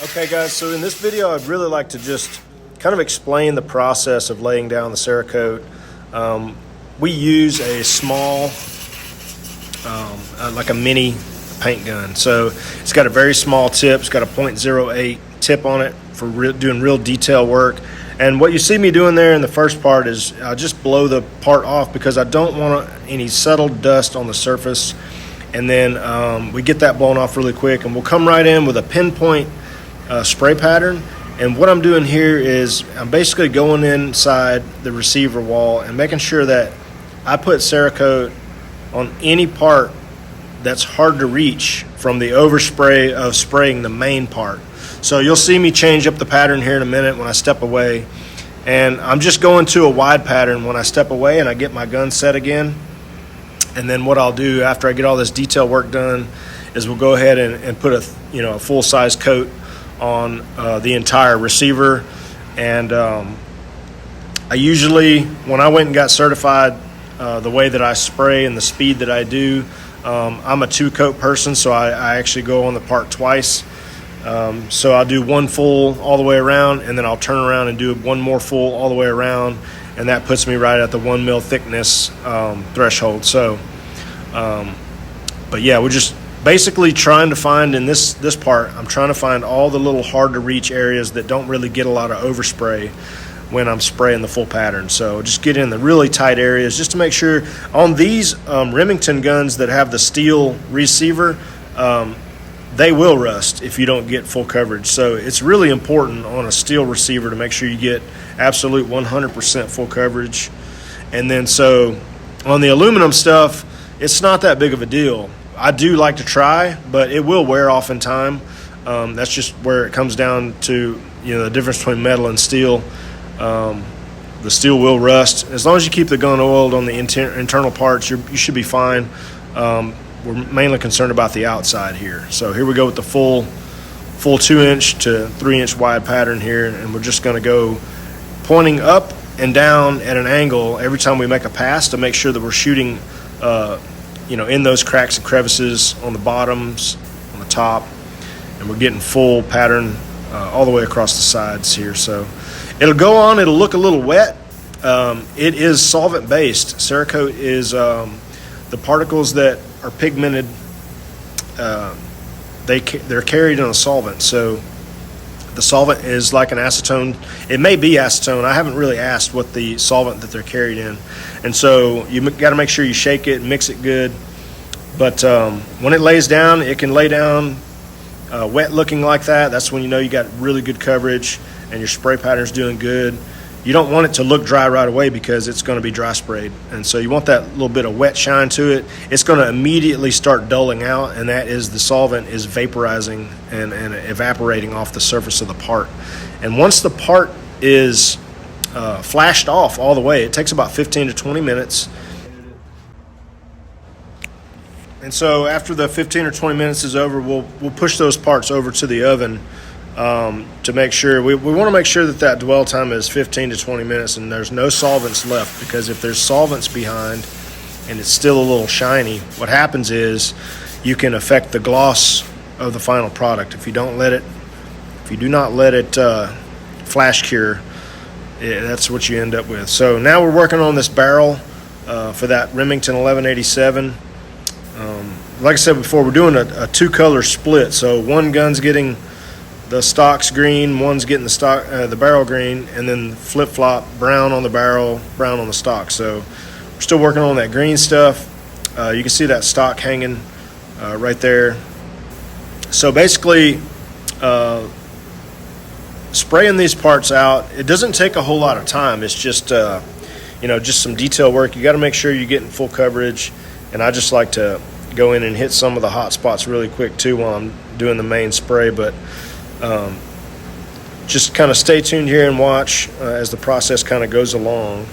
Okay guys, so in this video I'd really like to just kind of explain the process of laying down the Cerakote. We use a small, like a mini paint gun. So it's got a very small tip, it's got a .08 tip on it for doing real detail work. And what you see me doing there in the first part is I just blow the part off because I don't want any settled dust on the surface. And then we get that blown off really quick, and we'll come right in with a pinpoint spray pattern. And what I'm doing here is I'm basically going inside the receiver wall and making sure that I put Cerakote on any part that's hard to reach from the overspray of spraying the main part. So you'll see me change up the pattern here in a minute when I step away, and I'm just going to a wide pattern when I step away and I get my gun set again. And then what I'll do after I get all this detail work done is we'll go ahead and put a full-size coat on the entire receiver. And I usually, when I went and got certified the way that I spray and the speed that I do, I'm a two-coat person, so I actually go on the part twice. So I'll do one full all the way around, and then I'll turn around and do one more full all the way around, and that puts me right at the 1 mil thickness threshold. So, but yeah, we're just basically trying to find in this part, I'm trying to find all the little hard to reach areas that don't really get a lot of overspray when I'm spraying the full pattern. So just get in the really tight areas just to make sure. On these Remington guns that have the steel receiver, they will rust if you don't get full coverage. So it's really important on a steel receiver to make sure you get absolute 100% full coverage. And then so on the aluminum stuff, it's not that big of a deal. I do like to try, but it will wear off in time. That's just where it comes down to, the difference between metal and steel. The steel will rust. As long as you keep the gun oiled on the internal parts, you should be fine. We're mainly concerned about the outside here. So here we go with the full 2-inch to 3-inch wide pattern here, and we're just going to go pointing up and down at an angle every time we make a pass to make sure that we're shooting in those cracks and crevices on the bottoms, on the top, and we're getting full pattern all the way across the sides here. So it'll go on, it'll look a little wet. It is solvent based. Cerakote is the particles that are pigmented, they're carried in a solvent. So the solvent is like an acetone. It may be acetone. I haven't really asked what the solvent that they're carried in. And so you got to make sure you shake it and mix it good. But when it lays down, it can lay down wet looking like that. That's when you got really good coverage and your spray pattern's doing good. You don't want it to look dry right away because it's going to be dry sprayed. And so you want that little bit of wet shine to it. It's going to immediately start dulling out, and that is the solvent is vaporizing and evaporating off the surface of the part. And once the part is flashed off all the way, it takes about 15 to 20 minutes. And so after the 15 or 20 minutes is over, we'll push those parts over to the oven to make sure. We want to make sure that dwell time is 15 to 20 minutes and there's no solvents left, because if there's solvents behind and it's still a little shiny, what happens is you can affect the gloss of the final product. If you do not let it flash cure, that's what you end up with. So now we're working on this barrel for that Remington 1187. Like I said before, we're doing a two-color split. So one gun's getting the stocks green, one's getting the barrel green, and then flip-flop, brown on the barrel, brown on the stock. So we're still working on that green stuff. You can see that stock hanging right there. So basically, spraying these parts out, it doesn't take a whole lot of time. It's just just some detail work. You got to make sure you're getting full coverage, and I just like to go in and hit some of the hot spots really quick too while I'm doing the main spray. But just kind of stay tuned here and watch as the process kind of goes along.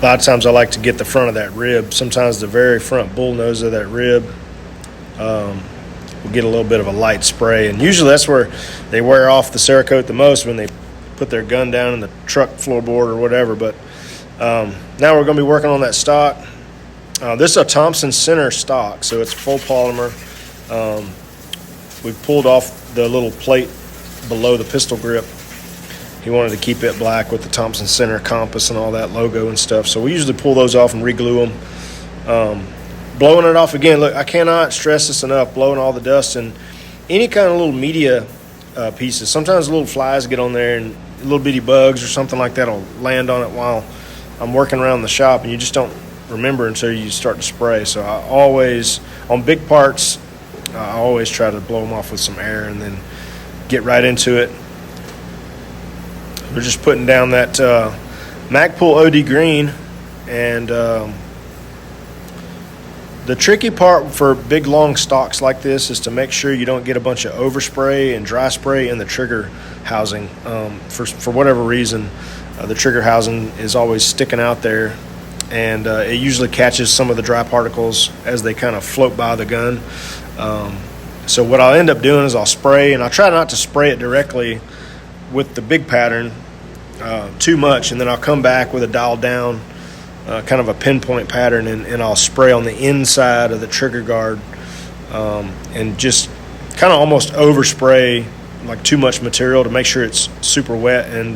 A lot of times I like to get the front of that rib. Sometimes the very front bull nose of that rib will get a little bit of a light spray. And usually that's where they wear off the Cerakote the most, when they put their gun down in the truck floorboard or whatever. But now we're going to be working on that stock. This is a Thompson center stock, so it's full polymer. We pulled off the little plate below the pistol grip. He wanted to keep it black with the Thompson center compass and all that logo and stuff. So we usually pull those off and re-glue them. Blowing it off again, look, I cannot stress this enough, blowing all the dust and any kind of little media pieces. Sometimes little flies get on there and little bitty bugs or something like that will land on it while I'm working around the shop, and you just don't remember until you start to spray. So I always, on big parts, I always try to blow them off with some air and then get right into it. We're just putting down that Magpul OD green, and the tricky part for big long stocks like this is to make sure you don't get a bunch of overspray and dry spray in the trigger housing. For whatever reason, the trigger housing is always sticking out there, and it usually catches some of the dry particles as they kind of float by the gun. So what I'll end up doing is I'll spray, and I'll try not to spray it directly with the big pattern too much, and then I'll come back with a dial down kind of a pinpoint pattern, and I'll spray on the inside of the trigger guard, and just kind of almost overspray, like too much material, to make sure it's super wet and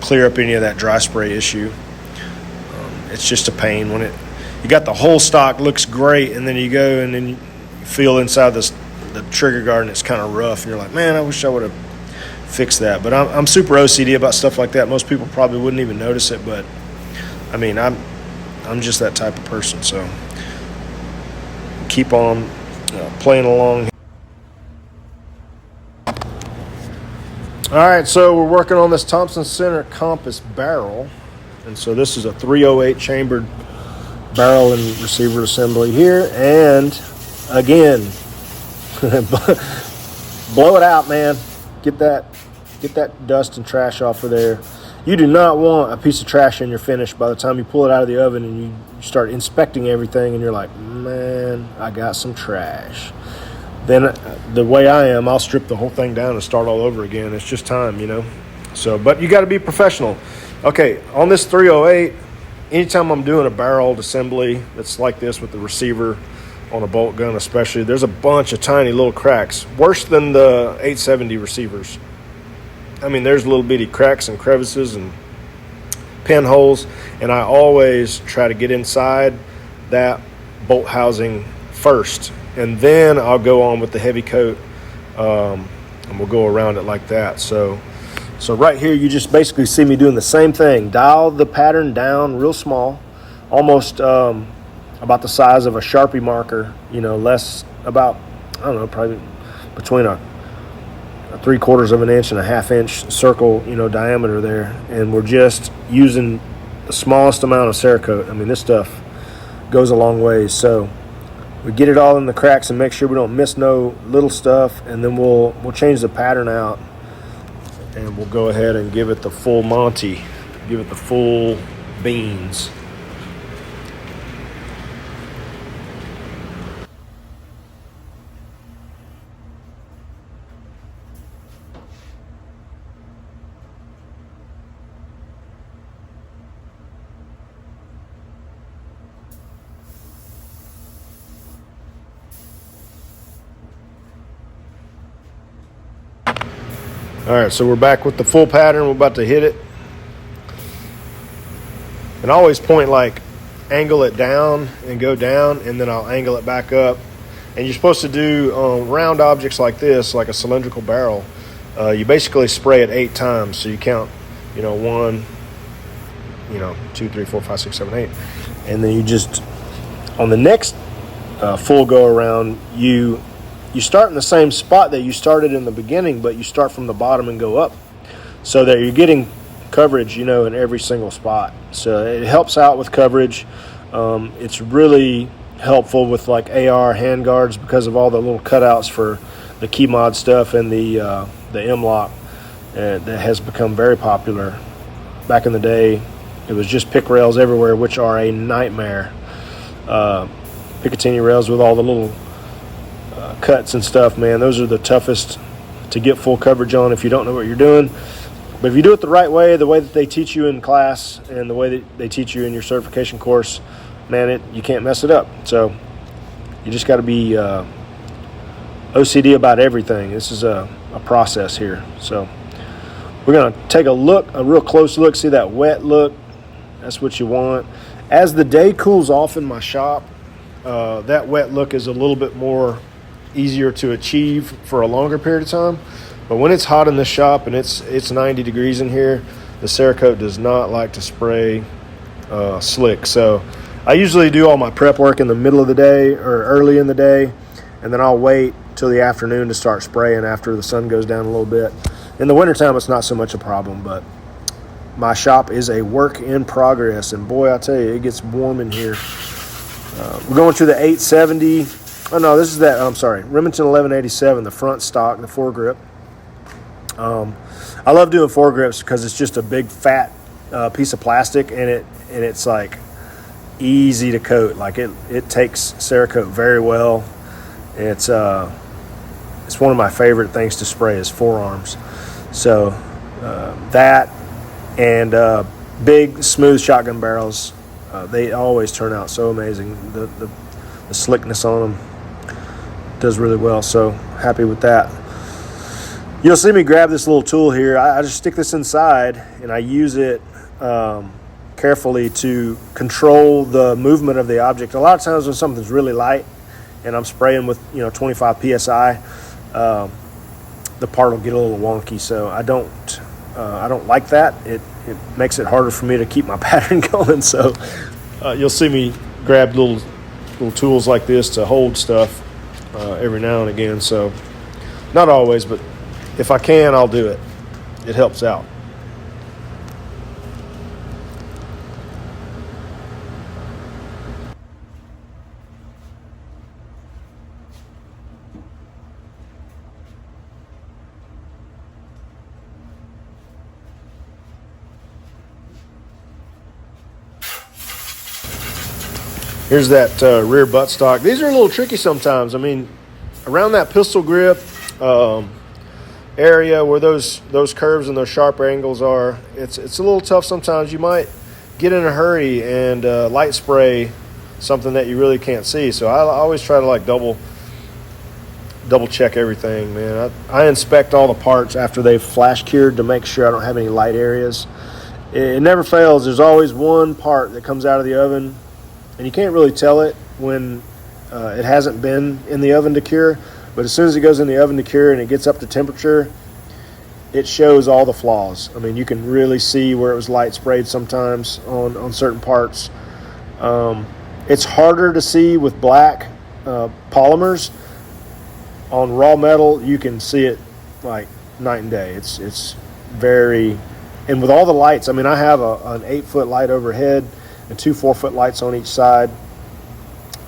clear up any of that dry spray issue. It's just a pain when you got the whole stock, looks great, and then you go and then you feel inside the trigger guard and it's kind of rough, and you're like, man, I wish I would have fixed that. But I'm super OCD about stuff like that. Most people probably wouldn't even notice it, but I mean, I'm just that type of person. So keep on playing along. All right, so we're working on this Thompson center compass barrel, and so this is a 308 chambered barrel and receiver assembly here. And again, blow it out, man. Get that dust and trash off of there. You do not want a piece of trash in your finish by the time you pull it out of the oven and you start inspecting everything and you're like, man, I got some trash. Then the way I am, I'll strip the whole thing down and start all over again. It's just time, So, but you got to be professional. Okay, on this 308, anytime I'm doing a barreled assembly that's like this with the receiver on a bolt gun especially, there's a bunch of tiny little cracks, worse than the 870 receivers. I mean, there's little bitty cracks and crevices and pinholes, and I always try to get inside that bolt housing first, and then I'll go on with the heavy coat, and we'll go around it like that. So right here, you just basically see me doing the same thing. Dial the pattern down real small, almost about the size of a Sharpie marker, less, about, I don't know, probably between a 3/4 of an inch and a 1/2 inch circle, diameter there. And we're just using the smallest amount of Cerakote. I mean, this stuff goes a long ways. So we get it all in the cracks and make sure we don't miss no little stuff. And then we'll change the pattern out, and we'll go ahead and give it the full Monty, give it the full beans. All right, so we're back with the full pattern. We're about to hit it. And I always point, like, angle it down and go down, and then I'll angle it back up. And you're supposed to do round objects like this, like a cylindrical barrel. You basically spray it 8 times. So you count, 1, 2, 3, 4, 5, 6, 7, 8. And then you just, on the next full go around, you start in the same spot that you started in the beginning, but you start from the bottom and go up, so that you're getting coverage, in every single spot. So it helps out with coverage. It's really helpful with like AR handguards because of all the little cutouts for the key mod stuff and the M-lock that has become very popular. Back in the day, it was just pick rails everywhere, which are a nightmare. Picatinny rails with all the little cuts and stuff, man, those are the toughest to get full coverage on if you don't know what you're doing. But if you do it the right way, the way that they teach you in class and the way that they teach you in your certification course, man, you can't mess it up. So you just got to be OCD about everything. This is a process here. So we're going to take a real close look, see that wet look. That's what you want. As the day cools off in my shop, that wet look is a little bit more easier to achieve for a longer period of time. But when it's hot in the shop and it's 90 degrees in here, the Cerakote does not like to spray slick. So I usually do all my prep work in the middle of the day or early in the day, and then I'll wait till the afternoon to start spraying after the sun goes down a little bit. In the wintertime, it's not so much a problem, but my shop is a work in progress, and boy, I tell you, it gets warm in here. We're going to the 870. Oh, no, this is Remington 1187, the front stock, the foregrip. I love doing foregrips because it's just a big fat piece of plastic, and it's like easy to coat. Like it takes Cerakote very well. It's one of my favorite things to spray is forearms. So that and big smooth shotgun barrels, they always turn out so amazing. The slickness on them does really well, so happy with that. You'll see me grab this little tool here. I just stick this inside and I use it carefully to control the movement of the object. A lot of times when something's really light and I'm spraying with 25 psi, the part will get a little wonky. So I don't like that. It makes it harder for me to keep my pattern going. So you'll see me grab little tools like this to hold stuff every now and again. So not always, but if I can, I'll do it. It helps out. Here's that rear buttstock. These are a little tricky sometimes. I mean, around that pistol grip area where those curves and those sharp angles are, it's a little tough sometimes. You might get in a hurry and light spray something that you really can't see. So I always try to like double check everything, man. I inspect all the parts after they've flash cured to make sure I don't have any light areas. It never fails. There's always one part that comes out of the oven, and you can't really tell it when it hasn't been in the oven to cure. But as soon as it goes in the oven to cure and it gets up to temperature, it shows all the flaws. I mean, you can really see where it was light sprayed sometimes on certain parts. It's harder to see with black polymers. On raw metal, you can see it like night and day. It's very, and with all the lights, I mean, I have an 8-foot light overhead and 2 4-foot lights on each side,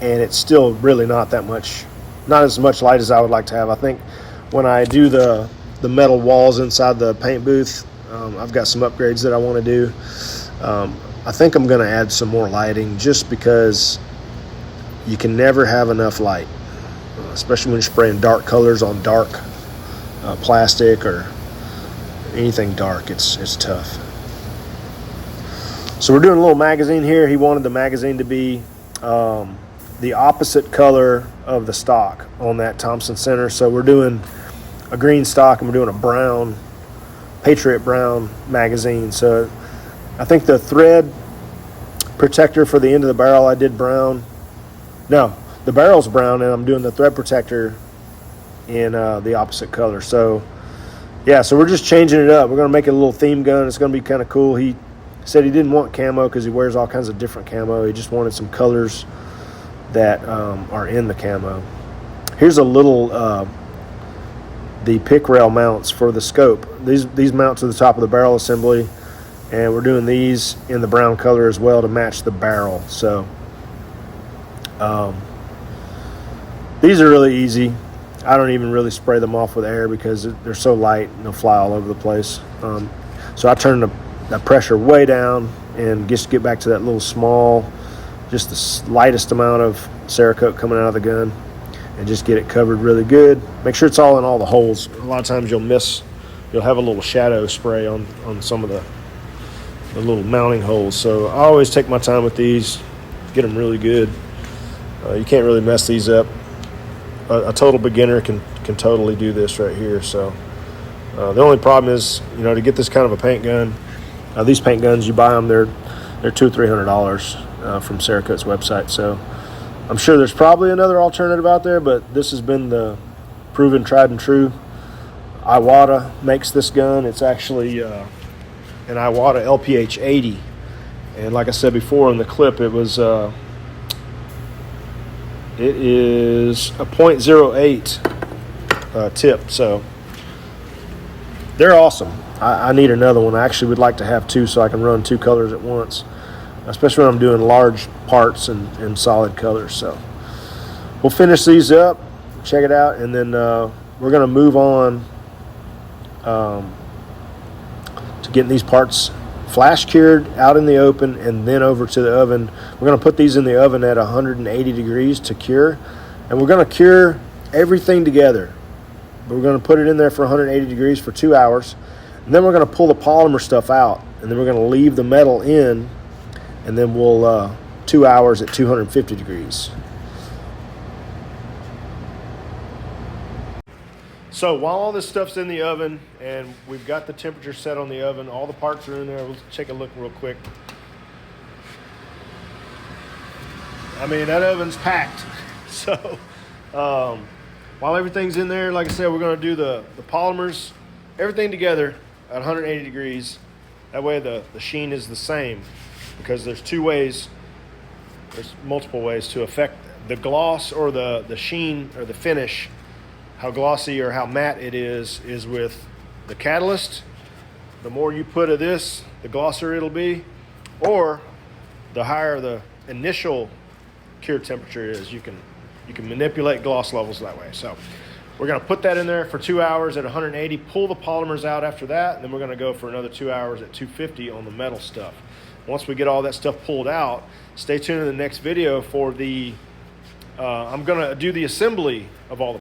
and it's still really not as much light as I would like to have. I think when I do the metal walls inside the paint booth, I've got some upgrades that I want to do. I think I'm going to add some more lighting just because you can never have enough light, especially when you're spraying dark colors on dark plastic or anything dark. It's tough. So we're doing a little magazine here. He wanted the magazine to be the opposite color of the stock on that Thompson Center. So we're doing a green stock and we're doing a brown, Patriot brown magazine. So I think the thread protector for the end of the barrel I did brown. No, the barrel's brown and I'm doing the thread protector in the opposite color. So yeah, so we're just changing it up. We're going to make it a little theme gun. It's going to be kind of cool. He said he didn't want camo because he wears all kinds of different camo. He just wanted some colors that are in the camo. Here's a little the pick rail mounts for the scope. These mount to the top of the barrel assembly, and we're doing these in the brown color as well to match the barrel. So these are really easy. I don't even really spray them off with air because they're so light and they'll fly all over the place. So I turn that pressure way down and just get back to that little small, just the lightest amount of Cerakote coming out of the gun, and just get it covered really good. Make sure it's all in all the holes. A lot of times you'll have a little shadow spray on some of the little mounting holes. So I always take my time with these, get them really good. You can't really mess these up. A total beginner can totally do this right here. So the only problem is, to get this kind of a paint gun, these paint guns, you buy them, they're $200 or $300 from Cerakote's website. So I'm sure there's probably another alternative out there, but this has been the proven, tried and true. Iwata makes this gun. It's actually an Iwata LPH 80, and like I said before in the clip, it is a .08 tip. So they're awesome. I need another one. I actually would like to have two so I can run two colors at once, especially when I'm doing large parts and solid colors. So we'll finish these up, check it out, and then we're going to move on to getting these parts flash cured out in the open and then over to the oven. We're going to put these in the oven at 180 degrees to cure, and we're going to cure everything together. We're going to put it in there for 180 degrees for 2 hours, and then we're going to pull the polymer stuff out, and then we're going to leave the metal in, and then we'll 2 hours at 250 degrees. So while all this stuff's in the oven and we've got the temperature set on the oven, all the parts are in there. Let's take a look real quick. I mean, that oven's packed. So while everything's in there, like I said, we're going to do the polymers, everything together at 180 degrees. That way the sheen is the same, because there's multiple ways to affect the gloss or the sheen or the finish. How glossy or how matte it is with the catalyst. The more you put of this, the glossier it'll be, or the higher the initial cure temperature is. You can manipulate gloss levels that way. So we're going to put that in there for 2 hours at 180, pull the polymers out after that, and then we're going to go for another 2 hours at 250 on the metal stuff. Once we get all that stuff pulled out, stay tuned in the next video for I'm going to do the assembly of all the